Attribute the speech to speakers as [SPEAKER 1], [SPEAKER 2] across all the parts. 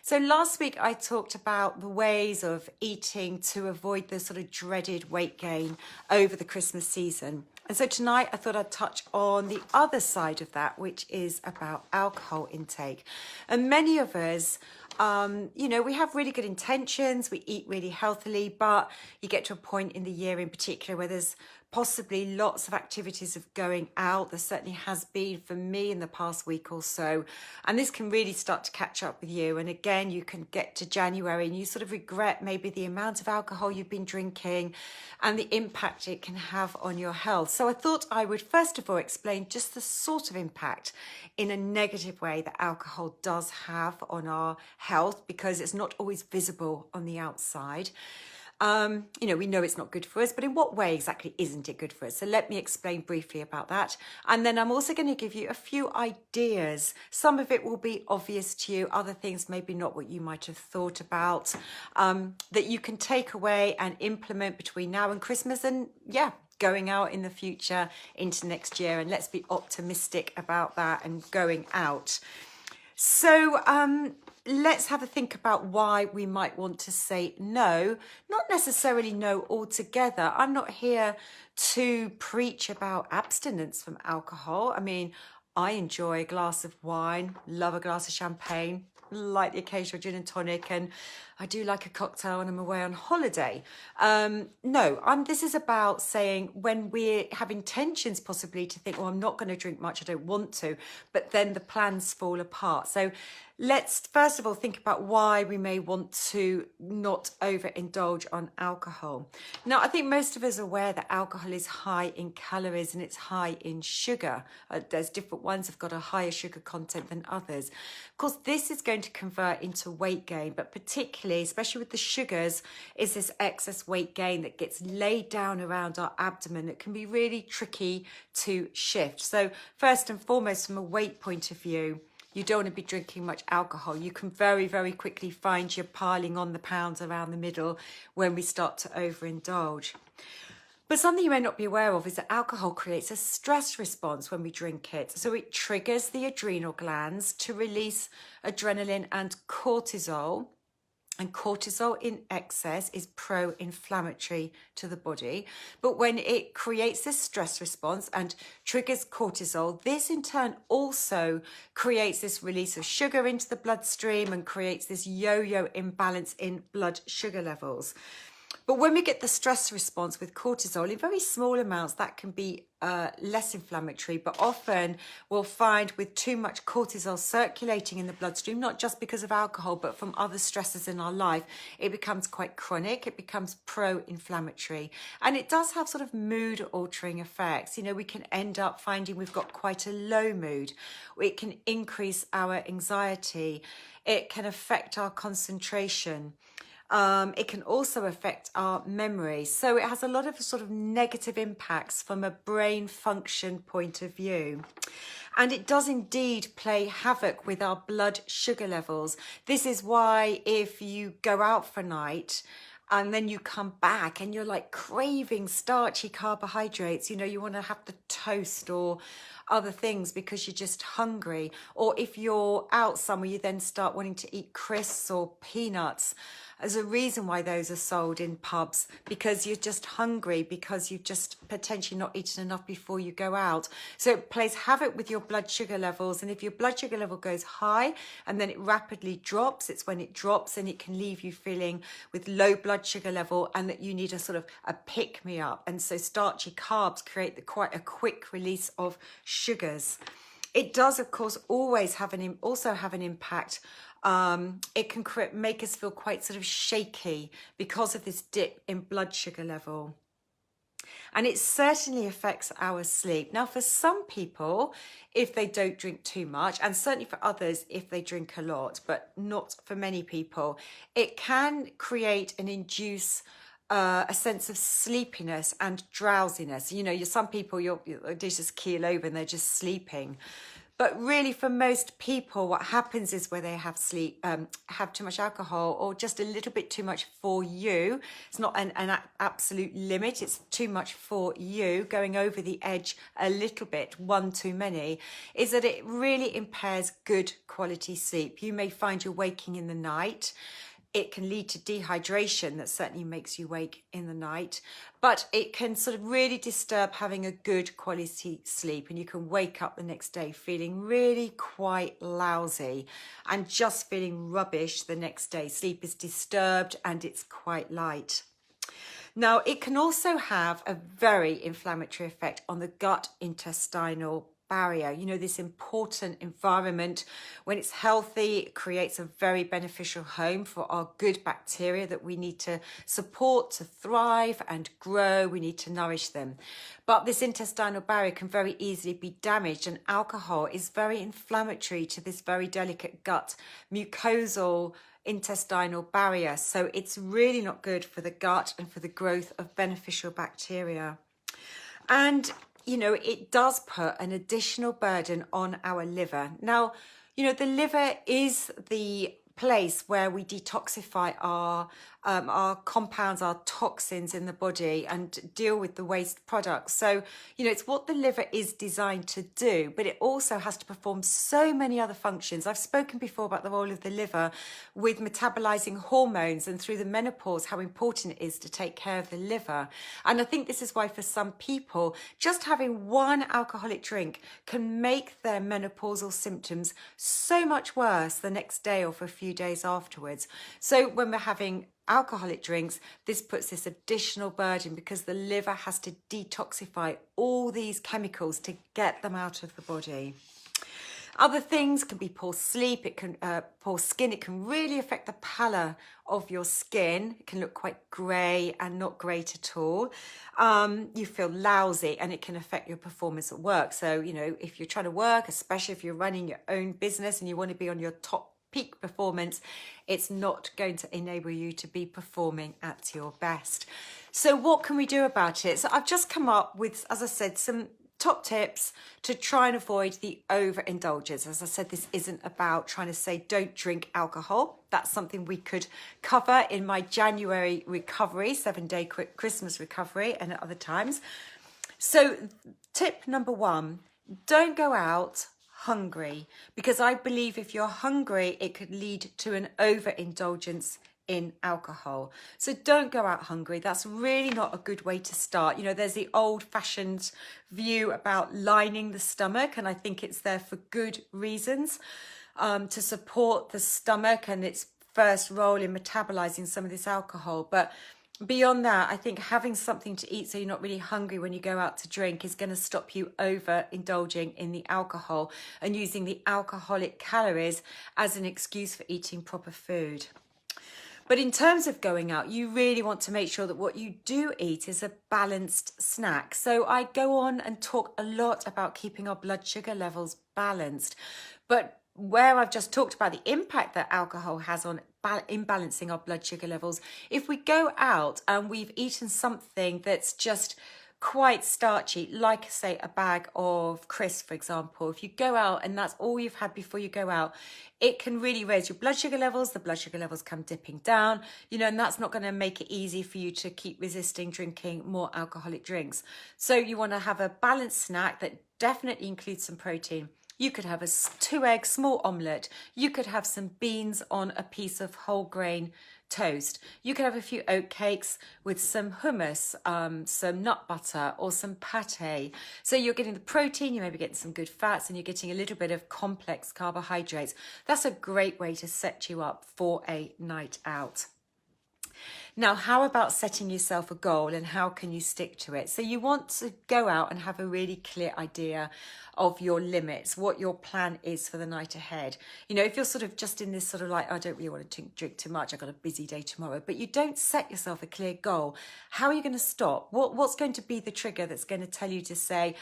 [SPEAKER 1] So last week I talked about the ways of eating to avoid the sort of dreaded weight gain over the Christmas season. And so tonight I thought I'd touch on the other side of that, which is about alcohol intake. And many of us, we have really good intentions, we eat really healthily, but you get to a point in the year in particular where there's possibly lots of activities of going out. There certainly has been for me in the past week or so. And this can really start to catch up with you. And again, you can get to January and you sort of regret maybe the amount of alcohol you've been drinking and the impact it can have on your health. So I thought I would first of all explain just the sort of impact in a negative way that alcohol does have on our health, because it's not always visible on the outside. We know it's not good for us, but in what way exactly isn't it good for us? So let me explain briefly about that. And then I'm also going to give you a few ideas. Some of it will be obvious to you, other things maybe not what you might have thought about, that you can take away and implement between now and Christmas, and going out in the future into next year. And let's be optimistic about that and going out. So let's have a think about why we might want to say no, not necessarily no altogether. I'm not here to preach about abstinence from alcohol. I mean, I enjoy a glass of wine, love a glass of champagne, like the occasional gin and tonic, and I do like a cocktail when I'm away on holiday. This is about saying when we have intentions possibly to think, I'm not going to drink much, I don't want to, but then the plans fall apart. So let's first of all think about why we may want to not overindulge on alcohol. Now, I think most of us are aware that alcohol is high in calories and it's high in sugar. There's different ones that have got a higher sugar content than others. Of course, this is going to convert into weight gain, but particularly, especially with the sugars, is this excess weight gain that gets laid down around our abdomen that can be really tricky to shift. So first and foremost, from a weight point of view, you don't want to be drinking much alcohol. You can very, very quickly find you're piling on the pounds around the middle when we start to overindulge. But something you may not be aware of is that alcohol creates a stress response when we drink it. So it triggers the adrenal glands to release adrenaline and cortisol. And cortisol in excess is pro-inflammatory to the body. But when it creates this stress response and triggers cortisol, this in turn also creates this release of sugar into the bloodstream and creates this yo-yo imbalance in blood sugar levels. But when we get the stress response with cortisol in very small amounts, that can be less inflammatory. But often we'll find with too much cortisol circulating in the bloodstream, not just because of alcohol, but from other stresses in our life, it becomes quite chronic. It becomes pro-inflammatory. And it does have sort of mood altering effects. We can end up finding we've got quite a low mood. It can increase our anxiety. It can affect our concentration. It can also affect our memory. So it has a lot of sort of negative impacts from a brain function point of view. And it does indeed play havoc with our blood sugar levels. This is why if you go out for a night and then you come back and you're like craving starchy carbohydrates, you want to have the toast or other things because you're just hungry. Or if you're out somewhere, you then start wanting to eat crisps or peanuts. There's a reason why those are sold in pubs, because you're just hungry, because you've just potentially not eaten enough before you go out. So it plays havoc with your blood sugar levels. And if your blood sugar level goes high and then it rapidly drops, it's when it drops and it can leave you feeling with low blood sugar level and that you need a sort of a pick-me-up. And so starchy carbs create quite a quick release of sugars. It does, of course, always have an impact. It can make us feel quite sort of shaky because of this dip in blood sugar level. And it certainly affects our sleep. Now, for some people, if they don't drink too much, and certainly for others, if they drink a lot, but not for many people, it can create and induce a sense of sleepiness and drowsiness. Some people, they just keel over and they're just sleeping. But really, for most people, what happens is where they have too much alcohol or just a little bit too much for you. It's not an absolute limit. It's too much for you, going over the edge a little bit, one too many, is that it really impairs good quality sleep. You may find you're waking in the night. It can lead to dehydration that certainly makes you wake in the night, but it can sort of really disturb having a good quality sleep, and you can wake up the next day feeling really quite lousy and just feeling rubbish the next day. Sleep is disturbed and it's quite light. Now, it can also have a very inflammatory effect on the gut intestinal barrier. You know, this important environment, when it's healthy, it creates a very beneficial home for our good bacteria that we need to support to thrive and grow. We need to nourish them. But this intestinal barrier can very easily be damaged, and alcohol is very inflammatory to this very delicate gut mucosal intestinal barrier. So it's really not good for the gut and for the growth of beneficial bacteria. And you know, it does put an additional burden on our liver. Now, you know, the liver is the place where we detoxify our compounds, our toxins in the body, and deal with the waste products. So, you know, it's what the liver is designed to do, but it also has to perform so many other functions. I've spoken before about the role of the liver with metabolizing hormones, and through the menopause, how important it is to take care of the liver. And I think this is why for some people, just having one alcoholic drink can make their menopausal symptoms so much worse the next day or for a few days afterwards. So when we're having alcoholic drinks, this puts this additional burden because the liver has to detoxify all these chemicals to get them out of the body. Other things can be poor sleep, it can poor skin. It can really affect the pallor of your skin. It can look quite grey and not great at all. You feel lousy, and it can affect your performance at work. So, you know, if you're trying to work, especially if you're running your own business and you want to be on your top peak performance, it's not going to enable you to be performing at your best. So what can we do about it? So I've just come up with, as I said, some top tips to try and avoid the overindulgence. As I said, this isn't about trying to say don't drink alcohol. That's something we could cover in my January recovery, 7-day Christmas recovery, and at other times. So tip number 1, don't go out hungry, because I believe if you're hungry, it could lead to an overindulgence in alcohol. So don't go out hungry. That's really not a good way to start. You know, there's the old-fashioned view about lining the stomach, and I think it's there for good reasons, to support the stomach and its first role in metabolizing some of this alcohol. But beyond that, I think having something to eat so you're not really hungry when you go out to drink is going to stop you overindulging in the alcohol and using the alcoholic calories as an excuse for eating proper food. But in terms of going out, you really want to make sure that what you do eat is a balanced snack. So I go on and talk a lot about keeping our blood sugar levels balanced. But where I've just talked about the impact that alcohol has on imbalancing our blood sugar levels, if we go out and we've eaten something that's just quite starchy, like say a bag of crisps, for example, if you go out and that's all you've had before you go out, it can really raise your blood sugar levels. The blood sugar levels come dipping down, you know, and that's not going to make it easy for you to keep resisting drinking more alcoholic drinks. So you want to have a balanced snack that definitely includes some protein. You could have a 2-egg small omelette. You could have some beans on a piece of whole grain toast. You could have a few oat cakes with some hummus, some nut butter, or some pate. So you're getting the protein, you may be getting some good fats, and you're getting a little bit of complex carbohydrates. That's a great way to set you up for a night out. Now, how about setting yourself a goal, and how can you stick to it? So you want to go out and have a really clear idea of your limits, what your plan is for the night ahead. You know, if you're sort of just in this sort of like, I don't really want to drink too much, I've got a busy day tomorrow, but you don't set yourself a clear goal, how are you going to stop? What's going to be the trigger that's going to tell you to say,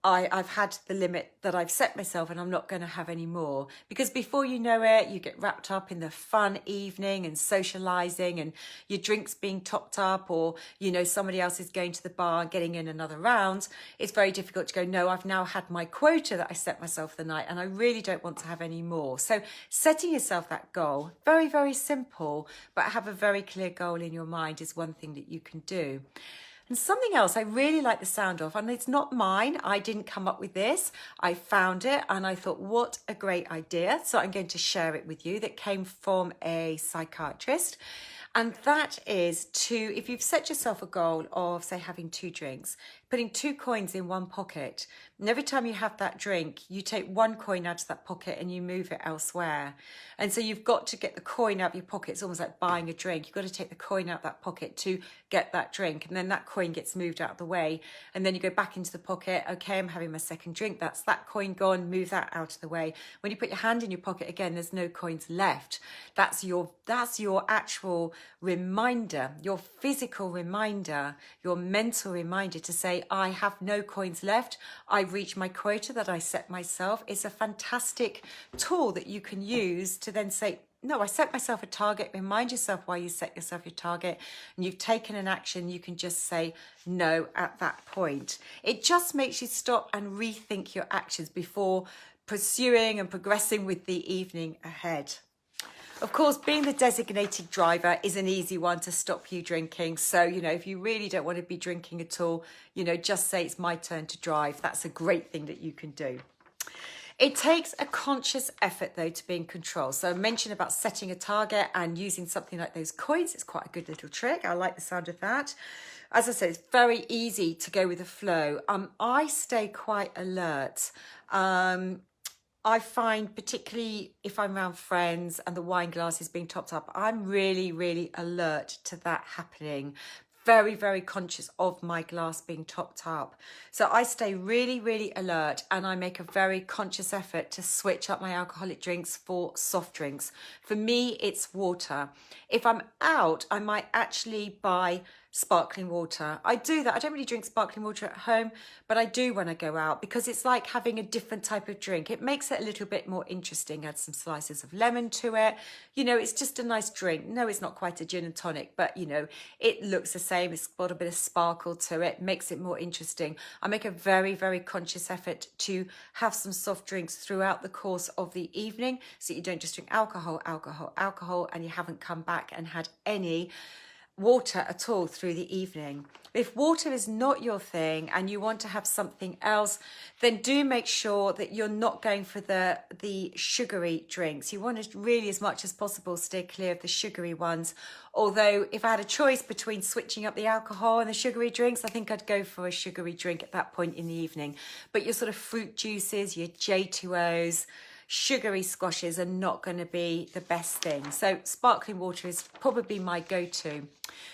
[SPEAKER 1] I've had the limit that I've set myself and I'm not going to have any more. Because before you know it, you get wrapped up in the fun evening and socializing and your drinks being topped up, or, you know, somebody else is going to the bar and getting in another round. It's very difficult to go, no, I've now had my quota that I set myself the night and I really don't want to have any more. So setting yourself that goal, very, very simple, but have a very clear goal in your mind is one thing that you can do. And something else I really like the sound of, and it's not mine, I didn't come up with this, I found it and I thought, what a great idea. So I'm going to share it with you, that came from a psychiatrist. And that is to, if you've set yourself a goal of, say, having 2 drinks, putting 2 coins in one pocket, and every time you have that drink, you take 1 coin out of that pocket and you move it elsewhere. And so you've got to get the coin out of your pocket. It's almost like buying a drink. You've got to take the coin out of that pocket to get that drink. And then that coin gets moved out of the way. And then you go back into the pocket. Okay, I'm having my second drink. That's that coin gone. Move that out of the way. When you put your hand in your pocket again, there's no coins left. That's your actual reminder, your physical reminder, your mental reminder to say, I have no coins left. I've reached my quota that I set myself. It's a fantastic tool that you can use to then say, no, I set myself a target. Remind yourself why you set yourself your target, and you've taken an action. You can just say no at that point. It just makes you stop and rethink your actions before pursuing and progressing with the evening ahead. Of course, being the designated driver is an easy one to stop you drinking. So, you know, if you really don't want to be drinking at all, you know, just say it's my turn to drive. That's a great thing that you can do. It takes a conscious effort, though, to be in control. So I mentioned about setting a target and using something like those coins. It's quite a good little trick. I like the sound of that. As I said, it's very easy to go with the flow. I stay quite alert. I find, particularly if I'm around friends and the wine glass is being topped up, I'm really, really alert to that happening. Very, very conscious of my glass being topped up. So I stay really, really alert, and I make a very conscious effort to switch up my alcoholic drinks for soft drinks. For me, it's water. If I'm out, I might actually buy sparkling water. I do that. I don't really drink sparkling water at home, but I do when I go out, because it's like having a different type of drink. It makes it a little bit more interesting. Add some slices of lemon to it. You know, it's just a nice drink. No, it's not quite a gin and tonic, but you know, it looks the same. It's got a bit of sparkle to it, makes it more interesting. I make a very, very conscious effort to have some soft drinks throughout the course of the evening, so you don't just drink alcohol, and you haven't come back and had any water at all through the evening. If water is not your thing and you want to have something else, then do make sure that you're not going for the sugary drinks. You want to really, as much as possible, stay clear of the sugary ones. Although if I had a choice between switching up the alcohol and the sugary drinks, I think I'd go for a sugary drink at that point in the evening. But your sort of fruit juices, your J2Os, sugary squashes are not going to be the best thing. So sparkling water is probably my go-to.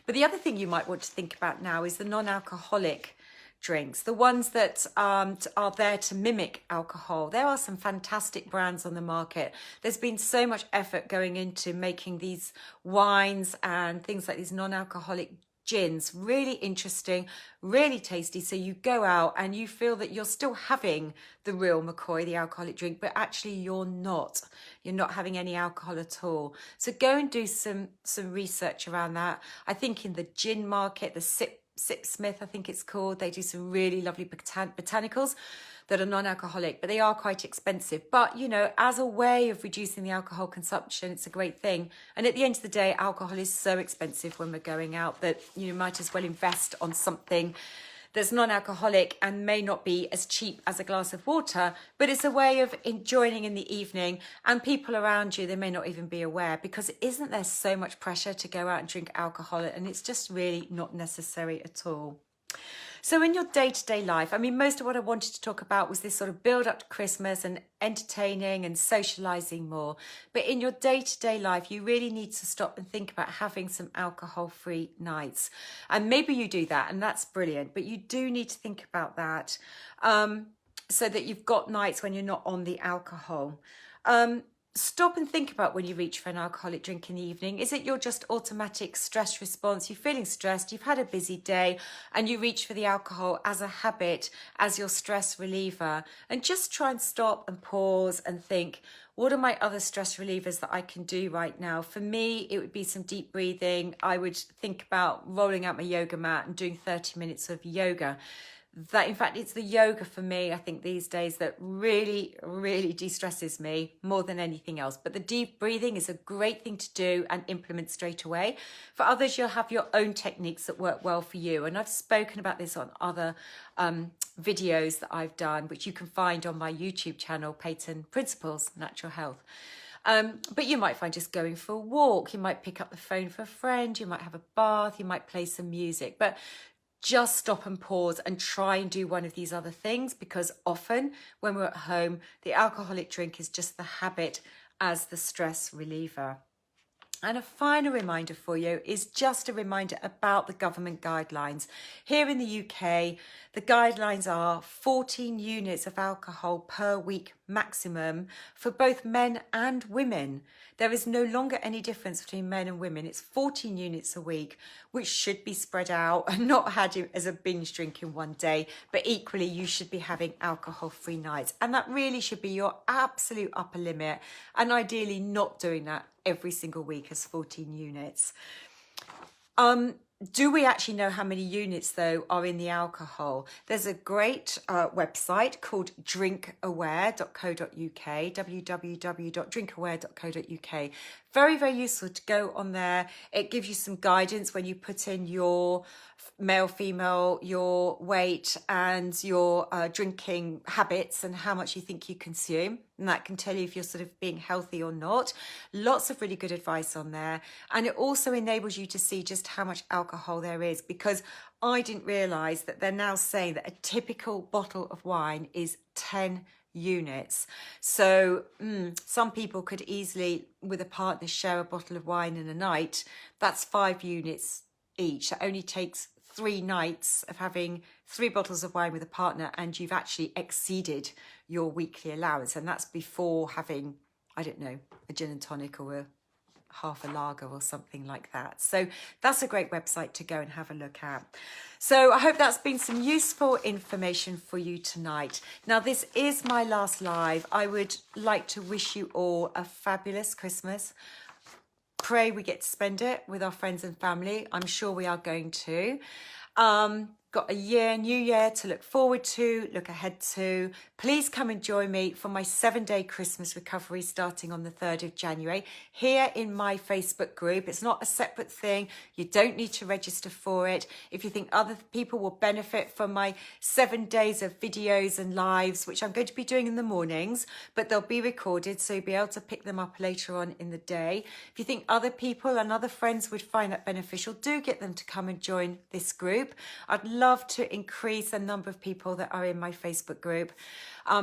[SPEAKER 1] But the other thing you might want to think about now is the non-alcoholic drinks, the ones that are there to mimic alcohol. There are some fantastic brands on the market. There's been so much effort going into making these wines and things like these non-alcoholic gins really interesting, really tasty. So you go out and you feel that you're still having the real McCoy, the alcoholic drink, but actually you're not. You're not having any alcohol at all. So go and do some research around that. I think in the gin market, the Sipsmith, I think it's called, they do some really lovely botanicals that are non-alcoholic, but they are quite expensive. But, you know, as a way of reducing the alcohol consumption, it's a great thing. And at the end of the day, alcohol is so expensive when we're going out that you might as well invest on something that's non-alcoholic and may not be as cheap as a glass of water, but it's a way of enjoying in the evening, and people around you, they may not even be aware, because isn't there so much pressure to go out and drink alcohol, and it's just really not necessary at all. So in your day-to-day life, I mean, most of what I wanted to talk about was this sort of build up to Christmas and entertaining and socializing more. But in your day-to-day life, you really need to stop and think about having some alcohol-free nights. And maybe you do that, and that's brilliant. But you do need to think about that so that you've got nights when you're not on the alcohol. stop and think about when you reach for an alcoholic drink in the evening. Is it your just automatic stress response? You're feeling stressed, you've had a busy day, and you reach for the alcohol as a habit, as your stress reliever. And just try and stop and pause and think, what are my other stress relievers that I can do right now? For me, it would be some deep breathing. I would think about rolling out my yoga mat and doing 30 minutes of yoga. That, in fact, it's the yoga for me, I think, these days that really, really de-stresses me more than anything else. But the deep breathing is a great thing to do and implement straight away. For others, you'll have your own techniques that work well for you. And I've spoken about this on other videos that I've done, which you can find on my YouTube channel, Peyton Principles, Natural Health. But you might find just going for a walk, you might pick up the phone for a friend, you might have a bath, you might play some music. But just stop and pause and try and do one of these other things, because often when we're at home, the alcoholic drink is just the habit as the stress reliever. And a final reminder for you is just a reminder about the government guidelines. Here in the UK, the guidelines are 14 units of alcohol per week maximum for both men and women. There is no longer any difference between men and women. It's 14 units a week, which should be spread out and not had as a binge drink in one day. But equally, you should be having alcohol-free nights. And that really should be your absolute upper limit. And ideally not doing that every single week as 14 units. Do we actually know how many units, though, are in the alcohol? There's a great website called drinkaware.co.uk, www.drinkaware.co.uk. Very, very useful to go on there. It gives you some guidance when you put in your male, female, your weight and your drinking habits and how much you think you consume. And that can tell you if you're sort of being healthy or not. Lots of really good advice on there. And it also enables you to see just how much alcohol there is, because I didn't realise that they're now saying that a typical bottle of wine is 10 units. So some people could easily, with a partner, share a bottle of wine in a night. That's 5 units each. That only takes 3 nights of having 3 bottles of wine with a partner, and you've actually exceeded your weekly allowance. And that's before having, I don't know, a gin and tonic or a half a lager or something like that. So that's a great website to go and have a look at. So I hope that's been some useful information for you tonight. Now, this is my last live. I would like to wish you all a fabulous Christmas. Pray we get to spend it with our friends and family. I'm sure we are going to. Got a new year to look forward to, look ahead to. Please come and join me for my 7-day Christmas recovery starting on the 3rd of January here in my Facebook group. It's not a separate thing. You don't need to register for it. If you think other people will benefit from my 7 days of videos and lives, which I'm going to be doing in the mornings, but they'll be recorded, so you'll be able to pick them up later on in the day. If you think other people and other friends would find that beneficial, do get them to come and join this group. I'd love to increase the number of people that are in my Facebook group.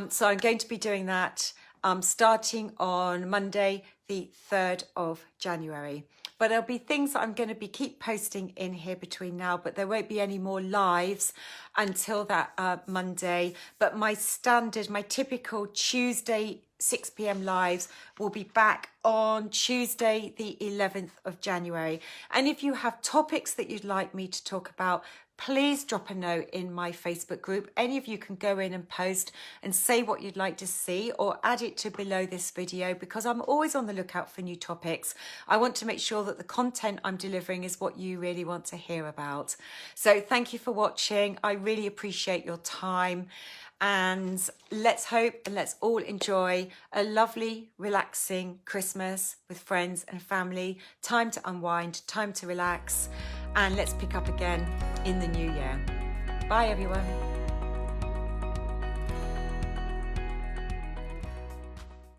[SPEAKER 1] So I'm going to be doing that starting on Monday, the 3rd of January. But there'll be things that I'm going to keep posting in here between now, but there won't be any more lives until that Monday. But my typical Tuesday 6 p.m. lives will be back on Tuesday, the 11th of January. And if you have topics that you'd like me to talk about, please drop a note in my Facebook group. Any of you can go in and post and say what you'd like to see, or add it to below this video, because I'm always on the lookout for new topics. I want to make sure that the content I'm delivering is what you really want to hear about. So thank you for watching. I really appreciate your time. And let's hope and let's all enjoy a lovely, relaxing Christmas with friends and family. Time to unwind, time to relax, and let's pick up again in the new year. Bye, everyone.